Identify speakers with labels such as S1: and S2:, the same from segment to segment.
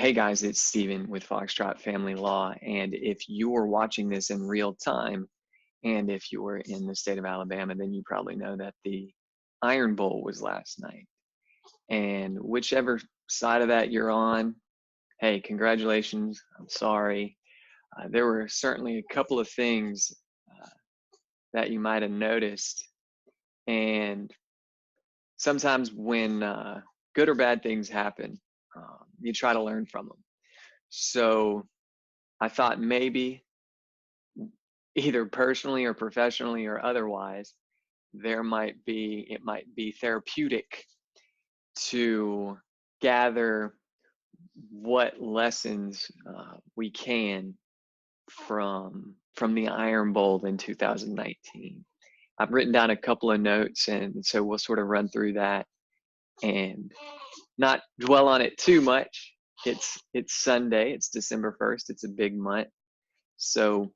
S1: Hey guys, it's Steven with Foxtrot Family Law. And if you're watching this in real time, and if you were in the state of Alabama, then you probably know that the Iron Bowl was last night. And whichever side of that you're on, hey, congratulations. I'm sorry. There were certainly a couple of things that you might have noticed. And sometimes when good or bad things happen, you try to learn from them. So I thought maybe either personally or professionally or otherwise, it might be therapeutic to gather what lessons we can from the Iron Bowl in 2019. I've written down a couple of notes, and so we'll sort of run through that and not dwell on it too much. It's Sunday, it's December 1st, it's a big month. So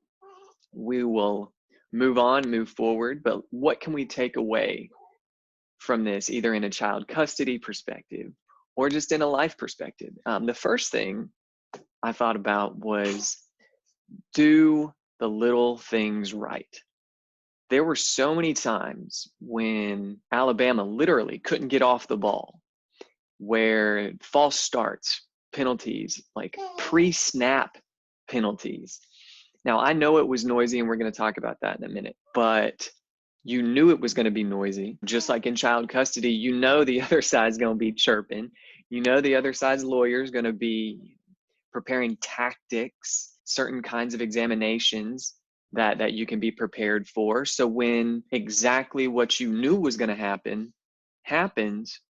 S1: we will move forward, but what can we take away from this, either in a child custody perspective or just in a life perspective? The first thing I thought about was do the little things right. There were so many times when Alabama literally couldn't get off the ball, where false starts, penalties, like pre-snap penalties. Now, I know it was noisy, and we're going to talk about that in a minute, but you knew it was going to be noisy. Just like in child custody, you know the other side's going to be chirping. You know the other side's lawyer is going to be preparing tactics, certain kinds of examinations that you can be prepared for. So when exactly what you knew was going to happen happens,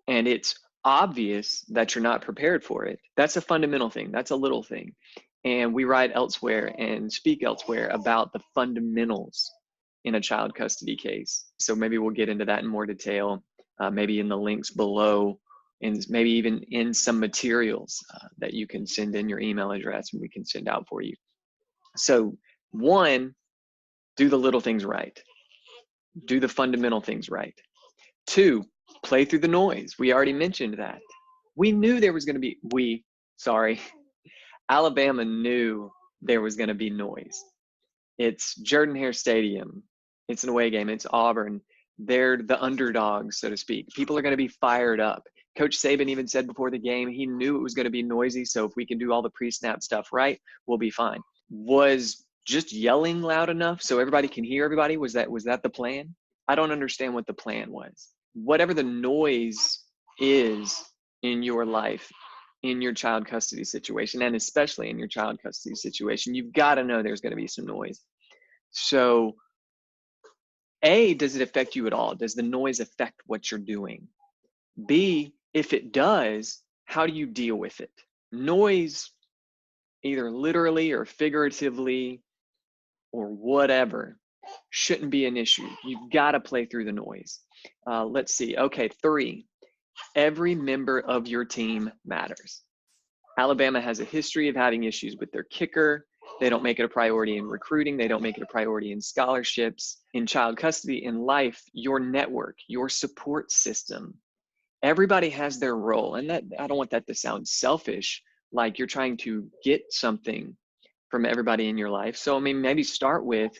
S1: and it's obvious that you're not prepared for it, that's a fundamental thing. That's a little thing. And we write elsewhere and speak elsewhere about the fundamentals in a child custody case. So maybe we'll get into that in more detail, maybe in the links below, and maybe even in some materials that you can send in your email address and we can send out for you. So one, do the little things right. Do the fundamental things right. Two, play through the noise. We already mentioned that. We knew there was going to be, Alabama knew there was going to be noise. It's Jordan-Hare Stadium. It's an away game. It's Auburn. They're the underdogs, so to speak. People are going to be fired up. Coach Saban even said before the game, he knew it was going to be noisy, so if we can do all the pre-snap stuff right, we'll be fine. Was just yelling loud enough so everybody can hear everybody? Was that the plan? I don't understand what the plan was. Whatever the noise is in your life, in your child custody situation, and especially in your child custody situation, you've got to know there's going to be some noise. So, A, does it affect you at all? Does the noise affect what you're doing? B, if it does, how do you deal with it? Noise, either literally or figuratively or whatever, shouldn't be an issue. You've got to play through the noise. Let's see. Okay, 3. Every member of your team matters. Alabama has a history of having issues with their kicker. They don't make it a priority in recruiting. They don't make it a priority in scholarships. In child custody, in life, your network, your support system, everybody has their role. And that, I don't want that to sound selfish, like you're trying to get something from everybody in your life. So, I mean, maybe start with,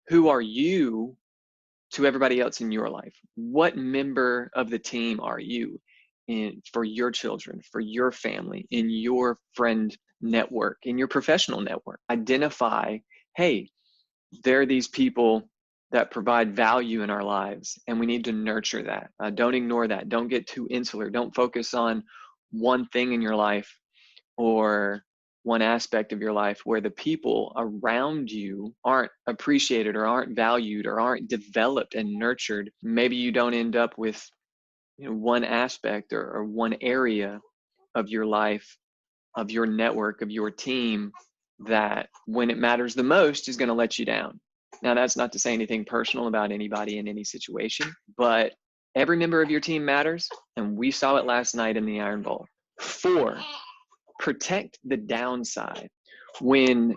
S1: who are you to everybody else in your life? What member of the team are you for your children, for your family, in your friend network, in your professional network? Identify, hey, there are these people that provide value in our lives, and we need to nurture that. Don't ignore that. Don't get too insular. Don't focus on one thing in your life or one aspect of your life where the people around you aren't appreciated or aren't valued or aren't developed and nurtured. Maybe you don't end up with one aspect or one area of your life, of your network, of your team, that when it matters the most is going to let you down. Now, that's not to say anything personal about anybody in any situation, but every member of your team matters, and we saw it last night in the Iron Bowl. 4, protect the downside. When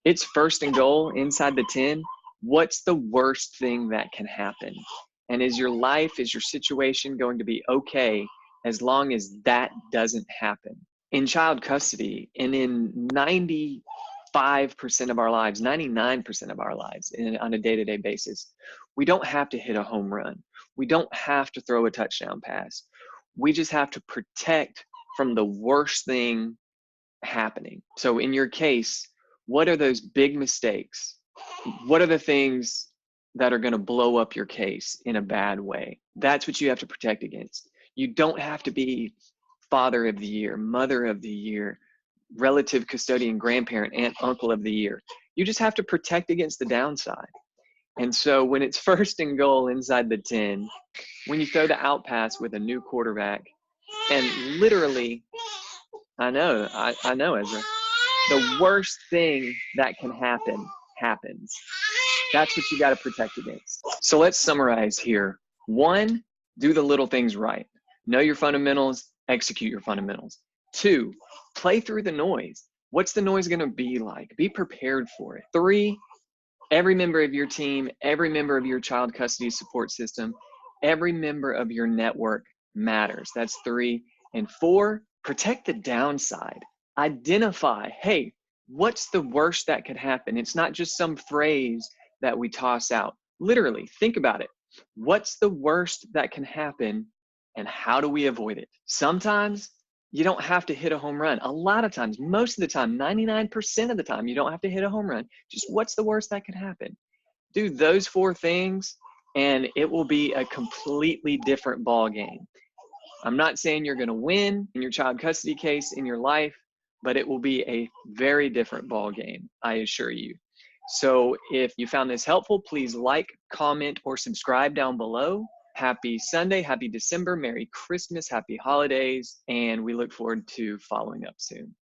S1: it's 1st and goal inside the 10, what's the worst thing that can happen? And is your life, is your situation going to be okay as long as that doesn't happen? in child custody and in 95% of our lives, 99% of our lives on a day-to-day basis, we don't have to hit a home run. We don't have to throw a touchdown pass. We just have to protect from the worst thing happening. So in your case, what are those big mistakes? What are the things that are going to blow up your case in a bad way? That's what you have to protect against. You don't have to be father of the year, mother of the year, relative, custodian, grandparent, aunt, uncle of the year. You just have to protect against the downside. And so when it's first and goal inside the 10, when you throw the out pass with a new quarterback, and literally, I know, Ezra, the worst thing that can happen happens. That's what you got to protect against. So let's summarize here. 1, do the little things right. Know your fundamentals, execute your fundamentals. 2, play through the noise. What's the noise going to be like? Be prepared for it. 3, every member of your team, every member of your child custody support system, every member of your network matters. That's 3. And 4, protect the downside. Identify, hey, what's the worst that could happen? It's not just some phrase that we toss out. Literally, think about it. What's the worst that can happen and how do we avoid it? Sometimes you don't have to hit a home run. A lot of times, most of the time, 99% of the time, you don't have to hit a home run. Just what's the worst that could happen? Do those 4 things and it will be a completely different ball game. I'm not saying you're going to win in your child custody case in your life, but it will be a very different ball game, I assure you. So if you found this helpful, please like, comment, or subscribe down below. Happy Sunday, happy December, Merry Christmas, happy holidays, and we look forward to following up soon.